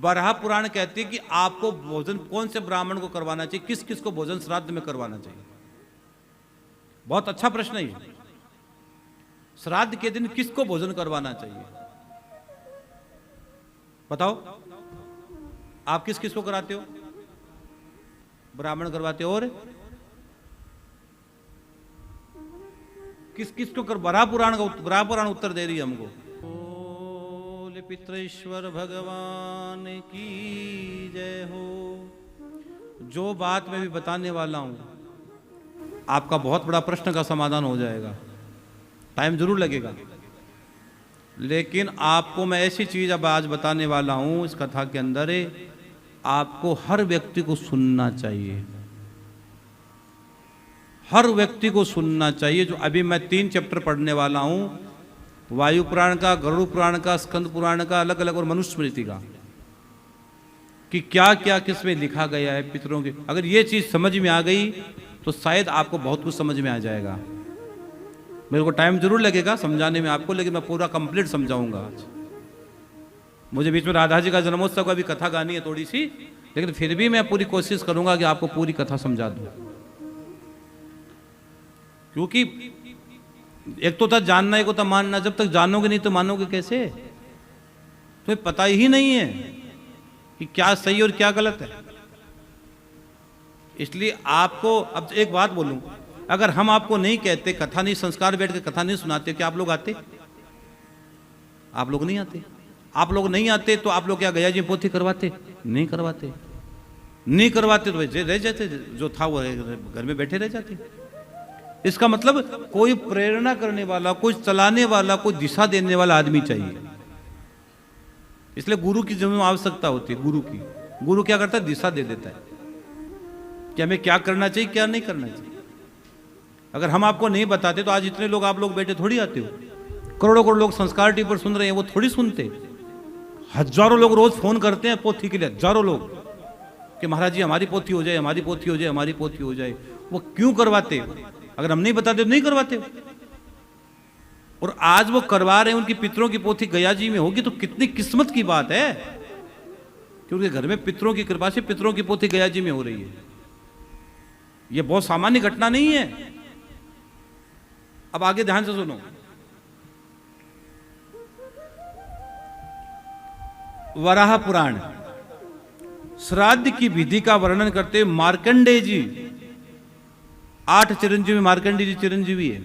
बराह पुराण कहती है कि आपको भोजन कौन से ब्राह्मण को करवाना चाहिए, किस किस को भोजन श्राद्ध में करवाना चाहिए। बहुत अच्छा प्रश्न है ये। श्राद्ध के दिन किसको भोजन करवाना चाहिए बताओ। आप किस किस को कराते हो? ब्राह्मण करवाते हो, और किस किस को कर? बराह पुराण उत्तर दे रही है हमको। बोले पितृश्वर भगवान की जय हो। जो बात मैं भी बताने वाला हूं, आपका बहुत बड़ा प्रश्न का समाधान हो जाएगा। टाइम जरूर लगेगा, लेकिन आपको मैं ऐसी चीज अब आज बताने वाला हूं इस कथा के अंदर है, आपको हर व्यक्ति को सुनना चाहिए, हर व्यक्ति को सुनना चाहिए। जो अभी मैं 3 चैप्टर पढ़ने वाला हूं, वायु पुराण का, गरुड़ पुराण का, स्कंद पुराण का अलग अलग, और मनुस्मृति का, कि क्या क्या किसमें लिखा गया है पितरों की। अगर ये चीज समझ में आ गई तो शायद आपको बहुत कुछ समझ में आ जाएगा। मेरे को टाइम जरूर लगेगा समझाने में आपको, लेकिन मैं पूरा कंप्लीट समझाऊंगा आज। मुझे बीच में राधा जी का जन्मोत्सव का भी कथा गानी है थोड़ी सी, लेकिन फिर भी मैं पूरी कोशिश करूंगा कि आपको पूरी कथा समझा दूं। क्योंकि एक तो था जानना, एक होता मानना। जब तक जानोगे नहीं तो मानोगे कैसे? तुम्हें पता ही नहीं है कि क्या सही और क्या गलत है। इसलिए आपको अब एक बात बोलूं, अगर हम आपको नहीं कहते, कथा नहीं, संस्कार बैठ के कथा नहीं सुनाते, क्या आप लोग आते? आप लोग नहीं आते। आप लोग नहीं आते तो आप लोग क्या गया जी पोथी करवाते? नहीं करवाते। नहीं करवाते तो रह जाते, जो था वो घर में बैठे रह जाते। इसका मतलब कोई प्रेरणा करने वाला, कोई चलाने वाला, कोई दिशा देने वाला आदमी चाहिए। इसलिए गुरु की जरूर आवश्यकता होती है। गुरु क्या करता है? दिशा दे देता है कि हमें क्या करना चाहिए, क्या नहीं करना चाहिए। अगर हम आपको नहीं बताते तो आज इतने लोग आप लोग बैठे थोड़ी आते हो। करोड़ों करोड़ लोग संस्कार टीवी पर सुन रहे हैं, वो थोड़ी सुनते। हजारों लोग रोज फोन करते हैं पोथी के लिए, हजारों लोग, कि महाराज जी हमारी पोथी हो जाए, हमारी पोथी हो जाए, हमारी पोथी हो जाए। वो क्यों करवाते? अगर हम नहीं बताते तो नहीं करवाते। और आज वो करवा रहे हैं, उनकी पितरों की पोथी गया जी में होगी तो कितनी किस्मत की बात है, क्योंकि घर में पितरों की कृपा से पितरों की पोथी गया जी में हो रही है। ये बहुत सामान्य घटना नहीं है। अब आगे ध्यान से सुनो। वराह पुराण श्राद्ध की विधि का वर्णन करते हुए मार्कंडेय जी, 8 चिरंजीवी, मार्कंडेय जी चिरंजीवी है।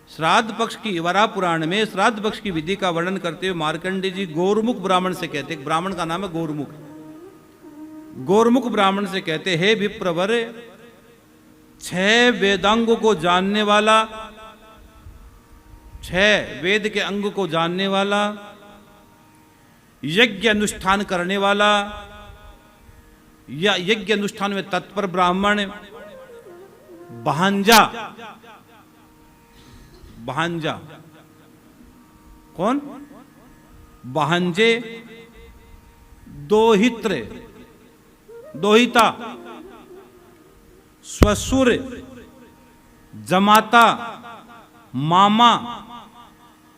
श्राद्ध पक्ष की, वराह पुराण में श्राद्ध पक्ष की विधि का वर्णन करते हुए मार्कंडेय जी गौरमुख ब्राह्मण से कहते, एक ब्राह्मण का नाम है गौरमुख। गौरमुख ब्राह्मण से कहते, हे विप्रवर, 6 वेदांगों को जानने वाला, 6 वेद के अंग को जानने वाला, यज्ञ अनुष्ठान करने वाला, या यज्ञ अनुष्ठान में तत्पर ब्राह्मण, भांजा। भांजा कौन? भांजे, दोहित्र, दोहिता, स्वसुर, जमाता, मामा,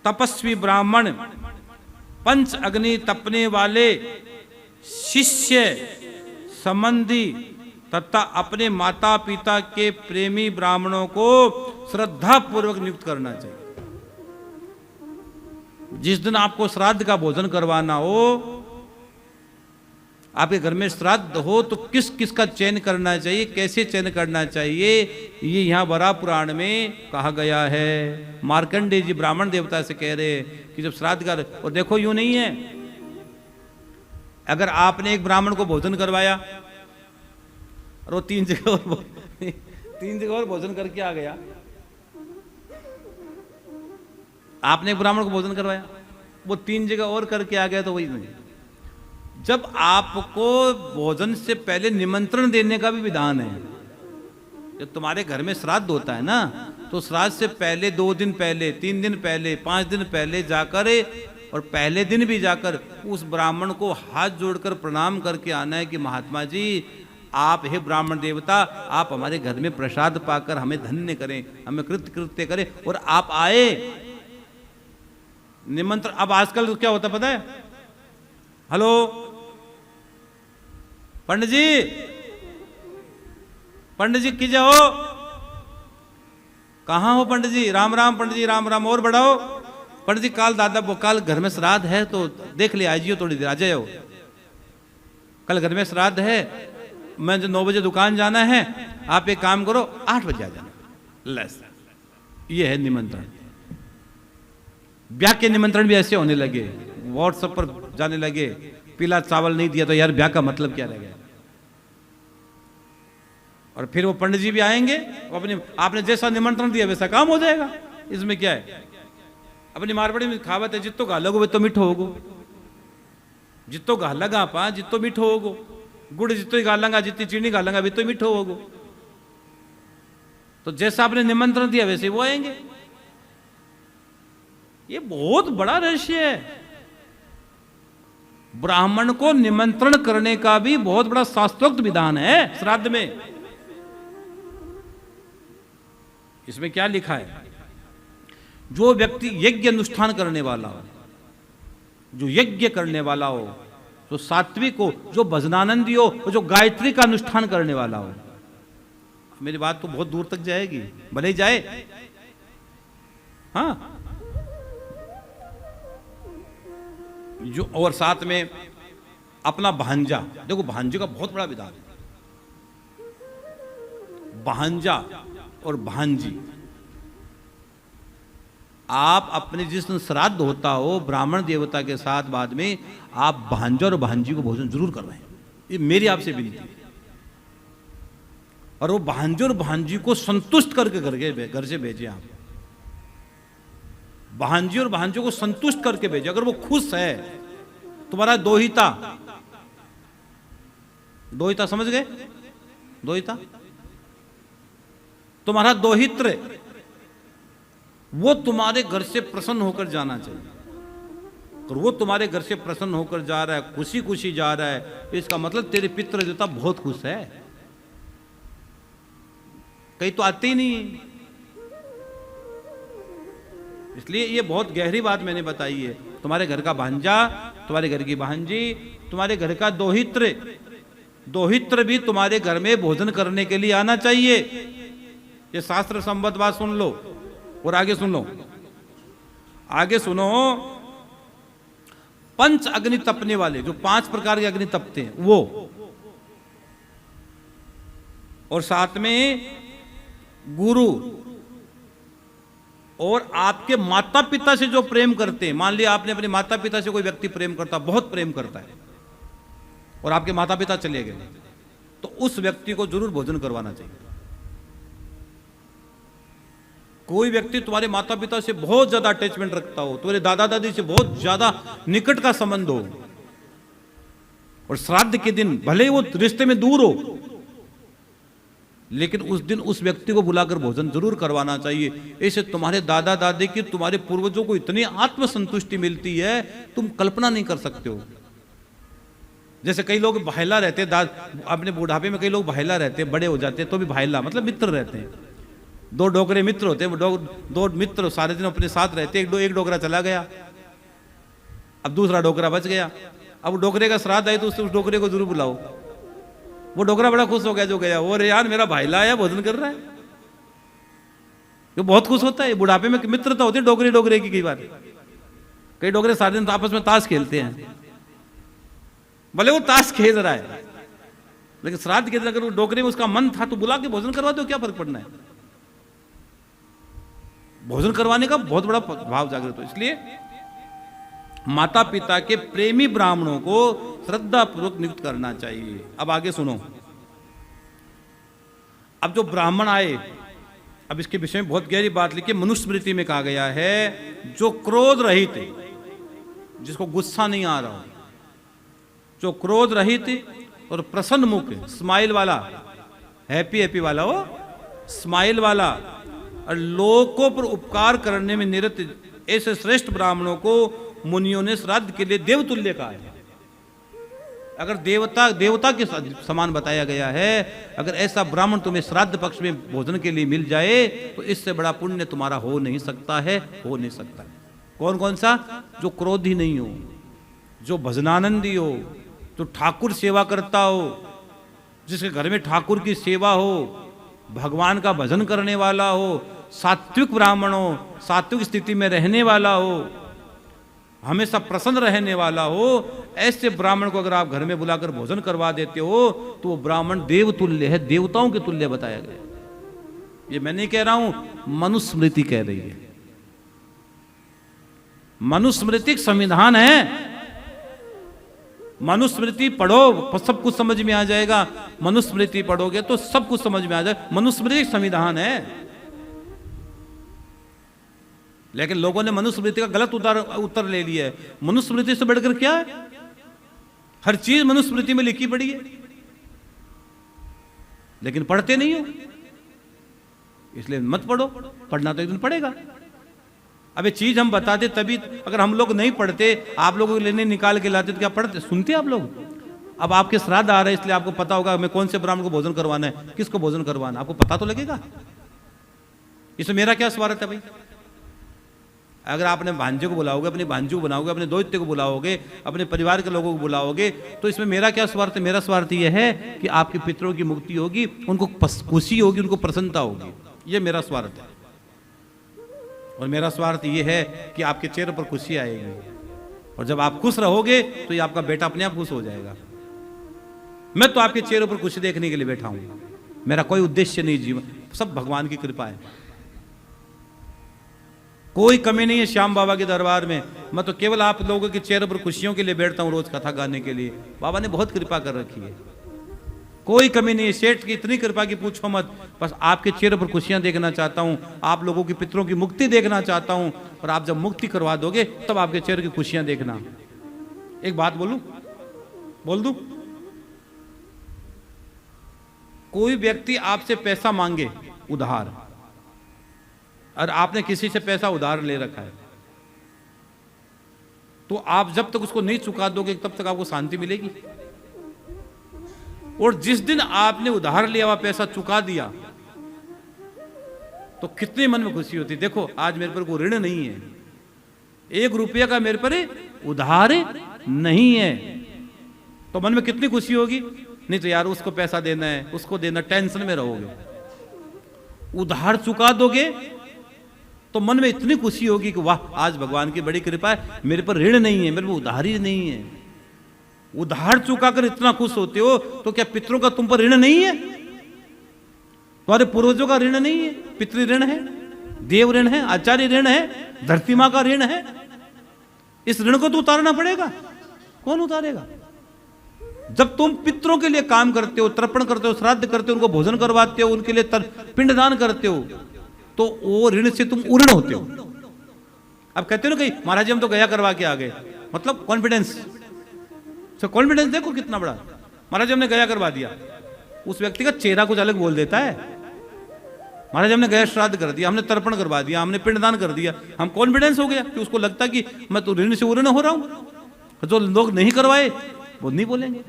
तपस्वी ब्राह्मण, पंच अग्नि तपने वाले, शिष्य, संबंधी तथा अपने माता पिता के प्रेमी ब्राह्मणों को श्रद्धा पूर्वक नियुक्त करना चाहिए। जिस दिन आपको श्राद्ध का भोजन करवाना हो, आपके घर में श्राद्ध हो, तो किस किस का चयन करना चाहिए, कैसे चयन करना चाहिए, ये यहां वराह पुराण में कहा गया है। मार्कंडेय जी ब्राह्मण देवता से कह रहे कि जब श्राद्ध का, और देखो यूं नहीं है, अगर आपने एक ब्राह्मण को भोजन करवाया और वो 3 जगह और भोजन करके आ गया, आपने एक ब्राह्मण को भोजन करवाया, वो 3 जगह और करके आ गया, तो वही नहीं। जब आपको भोजन से पहले निमंत्रण देने का भी विधान है। जब तुम्हारे घर में श्राद्ध होता है ना, तो श्राद्ध से पहले 2 दिन पहले, 3 दिन पहले, 5 दिन पहले जाकर, और पहले दिन भी जाकर उस ब्राह्मण को हाथ जोड़कर प्रणाम करके आना है कि महात्मा जी, आप हे ब्राह्मण देवता, आप हमारे घर में प्रसाद पाकर हमें धन्य करें, हमें कृत्य करें, और आप आए निमंत्रण। अब आजकल क्या होता पता है, हेलो पंडित जी की जाओ, कहाँ हो पंडित जी? राम राम पंडित जी, राम राम। और बढ़ाओ पंडित जी, काल घर में श्राद्ध है तो देख ले, आइए थोड़ी देर आ जाओ। कल घर में श्राद्ध है, मैं 9 बजे दुकान जाना है, आप एक काम करो 8 बजे आ जाना। लस, ये है निमंत्रण। ब्याह के निमंत्रण भी ऐसे होने लगे, व्हाट्सएप पर जाने लगे, पीला चावल नहीं दिया तो यार ब्याह का मतलब क्या रह गया। और फिर वो पंडित जी भी आएंगे, अपने आपने जैसा निमंत्रण दिया वैसा काम हो जाएगा। इसमें क्या है? अपनी मारवाड़ी में कहावत है, जितो गालोगो वे तो मिठो होगो, जितो गालागा पा जितो मिठो होगो, गुड़ जितो ही गालांगा जितनी चीनी गालांगा वे तो मिठो होगो। तो जैसा आपने निमंत्रण दिया वैसे वो आएंगे। ये बहुत बड़ा रहस्य है। ब्राह्मण को निमंत्रण करने का भी बहुत बड़ा शास्त्रोक्त विधान है श्राद्ध में। इसमें क्या लिखा है? जो व्यक्ति यज्ञ अनुष्ठान करने वाला हो, जो यज्ञ करने वाला हो, जो सात्विक हो, जो भजनानंदी हो, जो गायत्री का अनुष्ठान करने वाला हो। मेरी बात तो बहुत दूर तक जाएगी, भले ही जाए। हाँ, जो और साथ में अपना भांजा, देखो भांजे का बहुत बड़ा विधान है। भांजा और भांजी, आप अपने जिस दिन श्राद्ध होता हो ब्राह्मण देवता के साथ, बाद में आप भांजा और भांजी को भोजन जरूर कर रहे हैं, ये मेरी आपसे विनती है। और वो भांजे और भांजी को संतुष्ट करके घर से भेजे। आप भांजी और भांजों को संतुष्ट करके भेजे। अगर वो खुश है, तुम्हारा दोहिता, दोहिता समझ गए? दोहिता, तुम्हारा दोहित्र, वो तुम्हारे घर से प्रसन्न होकर जाना चाहिए। और वो तुम्हारे घर से प्रसन्न होकर जा रहा है, खुशी खुशी जा रहा है, इसका मतलब तेरे पितृ देवता बहुत खुश है। कहीं तो आते ही नहीं। इसलिए ये बहुत गहरी बात मैंने बताई है। तुम्हारे घर का भांजा, तुम्हारे घर की भांजी, तुम्हारे घर का दोहित्र, दोहित्र भी तुम्हारे घर में भोजन करने के लिए आना चाहिए। ये शास्त्र संबद्ध बात सुन लो। और आगे सुन लो, आगे सुनो। पंच अग्नि तपने वाले, जो 5 प्रकार के अग्नि तपते हैं वो, और साथ में गुरु, और आपके माता पिता से जो प्रेम करते हैं। मान लिया आपने अपने माता पिता से कोई व्यक्ति प्रेम करता, बहुत प्रेम करता है, और आपके माता पिता चले गए, तो उस व्यक्ति को जरूर भोजन करवाना चाहिए। कोई व्यक्ति तुम्हारे माता पिता से बहुत ज्यादा अटैचमेंट रखता हो, तुम्हारे दादा दादी से बहुत ज्यादा निकट का संबंध हो, और श्राद्ध के दिन भले ही वो रिश्ते में दूर हो, लेकिन उस दिन उस व्यक्ति को बुलाकर भोजन जरूर करवाना चाहिए। ऐसे तुम्हारे दादा दादी की, तुम्हारे पूर्वजों को इतनी आत्मसंतुष्टि मिलती है, तुम कल्पना नहीं कर सकते हो। जैसे कई लोग भाईला रहते हैं, अपने बुढ़ापे में कई लोग भाईला रहते हैं, बड़े हो जाते हैं तो भी भाईला मतलब मित्र रहते हैं। 2 डोकरे मित्र होते हैं, 2 मित्र सारे दिन अपने साथ रहते हैं। एक डोकरा चला गया, अब दूसरा डोकरा बच गया। अब डोकरे का श्राद्ध आए तो उस डोकरे को जरूर बुलाओ। वो डोकरा बड़ा खुश हो गया जो गया, वो रे यार मेरा भाईला आया, भोजन कर रहा है, वो बहुत खुश होता है। बुढ़ापे में मित्रता होती है डोकरे की। कई बार कई डोकरे सारे दिन तो आपस में ताश खेलते हैं, भले वो ताश खेल रहा है, लेकिन श्राद्ध के दिन अगर वो डोकरे में उसका मन था तो बुला के भोजन करवा दो, क्या फर्क पड़ना है। भोजन करवाने का बहुत बड़ा भाव जागृत हो। इसलिए माता पिता के प्रेमी ब्राह्मणों को श्रद्धा पूर्वक नियुक्त करना चाहिए। अब आगे सुनो। अब जो ब्राह्मण आए, अब इसके विषय में बहुत गहरी बात लिखी। मनुस्मृति में कहा गया है, जो क्रोध रहित, जिसको गुस्सा नहीं आ रहा, जो क्रोध रहित और प्रसन्न मुख, स्माइल वाला, हैप्पी वाला, वो स्माइल वाला, और लोगों पर उपकार करने में निरत, ऐसे श्रेष्ठ ब्राह्मणों को मुनियों ने श्राद्ध के लिए देवतुल्य कहा है। अगर देवता के समान बताया गया है, अगर ऐसा ब्राह्मण तुम्हें श्राद्ध पक्ष में भोजन के लिए मिल जाए तो इससे बड़ा पुण्य तुम्हारा हो नहीं सकता है, हो नहीं सकता है। कौन कौन सा? जो क्रोधी नहीं हो, जो भजनानंदी हो, जो ठाकुर सेवा करता हो, जिसके घर में ठाकुर की सेवा हो, भगवान का भजन करने वाला हो, सात्विक ब्राह्मण हो, सात्विक स्थिति में रहने वाला हो, हमेशा प्रसन्न रहने वाला हो, ऐसे ब्राह्मण को अगर आप घर में बुलाकर भोजन करवा देते हो तो वो ब्राह्मण देव तुल्य है, देवताओं के तुल्य बताया गया। ये मैं नहीं कह रहा हूं, मनुस्मृति कह रही है। मनुस्मृति संविधान है। मनुस्मृति पढ़ो तो सब कुछ समझ में आ जाएगा। मनुस्मृति पढ़ोगे तो सब कुछ समझ में आ जाएगा। मनुस्मृति संविधान है। लेकिन लोगों ने मनुस्मृति का गलत उत्तर ले लिया है। मनुस्मृति से बढ़कर क्या है? हर चीज मनुस्मृति में लिखी पड़ी है, लेकिन पढ़ते नहीं हो, इसलिए मत पढ़ो। पढ़ना तो एक दिन पड़ेगा। अब ये चीज हम बताते तभी, अगर हम लोग नहीं पढ़ते, आप लोगों को लेने निकाल के लाते तो क्या पढ़ते? सुनते आप लोग? अब आपके श्राद्ध आ रहे हैं, इसलिए आपको पता होगा मैं कौन से ब्राह्मण को भोजन करवाना है, किसको भोजन करवाना, आपको पता तो लगेगा। इसमें मेरा क्या स्वार्थ है भाई? अगर आपने भांजे को बुलाओगे, अपनी भांजू को बुलाओगे, अपने दोस्त को बुलाओगे, अपने परिवार के लोगों को बुलाओगे, तो इसमें मेरा क्या स्वार्थ है? मेरा स्वार्थ यह है कि आपके पितरों की मुक्ति होगी, उनको खुशी होगी, उनको प्रसन्नता होगी। ये मेरा स्वार्थ है। और मेरा स्वार्थ ये है कि आपके चेहरे पर खुशी आएगी, और जब आप खुश रहोगे तो ये आपका बेटा अपने आप खुश हो जाएगा। मैं तो आपके चेहरे पर खुशी देखने के लिए बैठा हूं, मेरा कोई उद्देश्य नहीं जीवन, सब भगवान की कृपा है। कोई कमी नहीं है श्याम बाबा के दरबार में। मैं तो केवल आप लोगों के चेहरे पर खुशियों के लिए बैठता हूं, रोज कथा गाने के लिए। बाबा ने बहुत कृपा कर रखी है, कोई कमी नहीं है। सेठ की इतनी कृपा की पूछो मत। बस आपके चेहरे पर खुशियां देखना चाहता हूं, आप लोगों की पितरों की मुक्ति देखना चाहता हूं। और आप जब मुक्ति करवा दोगे तब आपके चेहरे की खुशियां देखना। एक बात बोलूं, बोल दूं? कोई व्यक्ति आपसे पैसा मांगे उधार, और आपने किसी से पैसा उधार ले रखा है, तो आप जब तक उसको नहीं चुका दोगे तब तक आपको शांति मिलेगी। और जिस दिन आपने उधार लिया हुआ पैसा चुका दिया तो कितने मन में खुशी होती। देखो आज मेरे पर कोई ऋण नहीं है, 1 रुपया का मेरे पर उधार नहीं है, तो मन में कितनी खुशी होगी। नहीं तो यार उसको पैसा देना है, उसको देना, टेंशन में रहोगे। उधार चुका दोगे तो मन में इतनी खुशी होगी कि वाह आज भगवान की बड़ी कृपा है, मेरे पर ऋण नहीं है, मेरे पर उधार ही नहीं है। उधार चुकाकर इतना खुश होते हो तो क्या पितरों का तुम पर ऋण नहीं है? तुम्हारे पूर्वजों का ऋण नहीं है? पितृ ऋण है, देव ऋण है, आचार्य ऋण है, धरती मां का ऋण है। इस ऋण को तो उतारना पड़ेगा। कौन उतारेगा? जब तुम पितरों के लिए काम करते हो, तर्पण करते हो, श्राद्ध करते हो, उनको भोजन करवाते हो, उनके लिए पिंडदान करते हो, तो वो ऋण से तुम उऋण होते हो। अब कहते हो ना कहीं महाराज हम तो गया करवा के आ गए, मतलब कॉन्फिडेंस। तो कॉन्फिडेंस देखो कितना बड़ा। महाराज हमने गया करवा दिया, उस व्यक्ति का चेहरा कुछ अलग बोल देता है। महाराज हमने गया श्राद्ध कर दिया, हमने तर्पण करवा दिया, हमने पिंडदान कर दिया, हम कॉन्फिडेंस हो गया कि उसको लगता कि मैं तो ऋण से उऋण हो रहा हूं। जो लोग नहीं करवाए वो नहीं बोलेंगे।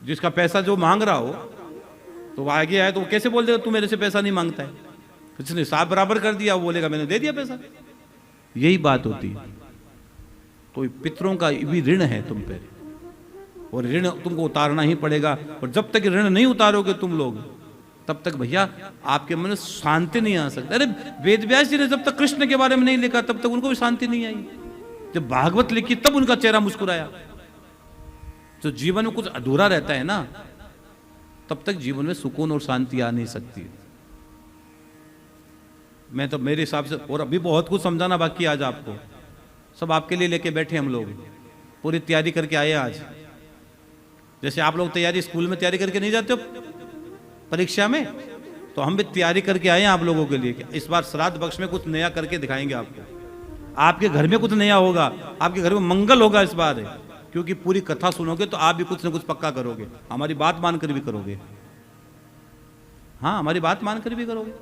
जिसका पैसा जो मांग रहा हो तो वो आगे आए तो वो कैसे बोल देगा तू मेरे से पैसा नहीं मांगता है? जिसने साथ बराबर कर दिया वो बोलेगा मैंने दे दिया पैसा। यही बात होती है। तो पितरों का भी ऋण है तुम पे, और ऋण तुमको उतारना ही पड़ेगा। और जब तक ऋण नहीं उतारोगे तुम लोग, तब तक भैया आपके मन में शांति नहीं आ सकती। अरे वेद व्यास जी ने जब तक कृष्ण के बारे में नहीं लिखा तब तक उनको भी शांति नहीं आई। जब भागवत लिखी तब उनका चेहरा मुस्कुराया। तो जीवन में कुछ अधूरा रहता है ना, तब तक जीवन में सुकून और शांति आ नहीं सकती। मैं तो मेरे हिसाब से, और अभी बहुत कुछ समझाना बाकी आज आपको, सब आपके लिए लेके बैठे हम लोग, पूरी तैयारी करके आए आज। जैसे आप लोग तैयारी स्कूल में तैयारी करके नहीं जाते हो परीक्षा में, तो हम भी तैयारी करके आए हैं आप लोगों के लिए। इस बार श्राद्ध पक्ष में कुछ नया करके दिखाएंगे आपको। आपके घर में कुछ नया होगा, आपके घर में मंगल होगा इस बार, क्योंकि पूरी कथा सुनोगे तो आप भी कुछ ना कुछ पक्का करोगे। हमारी बात मानकर भी करोगे। हाँ, हमारी बात मानकर भी करोगे।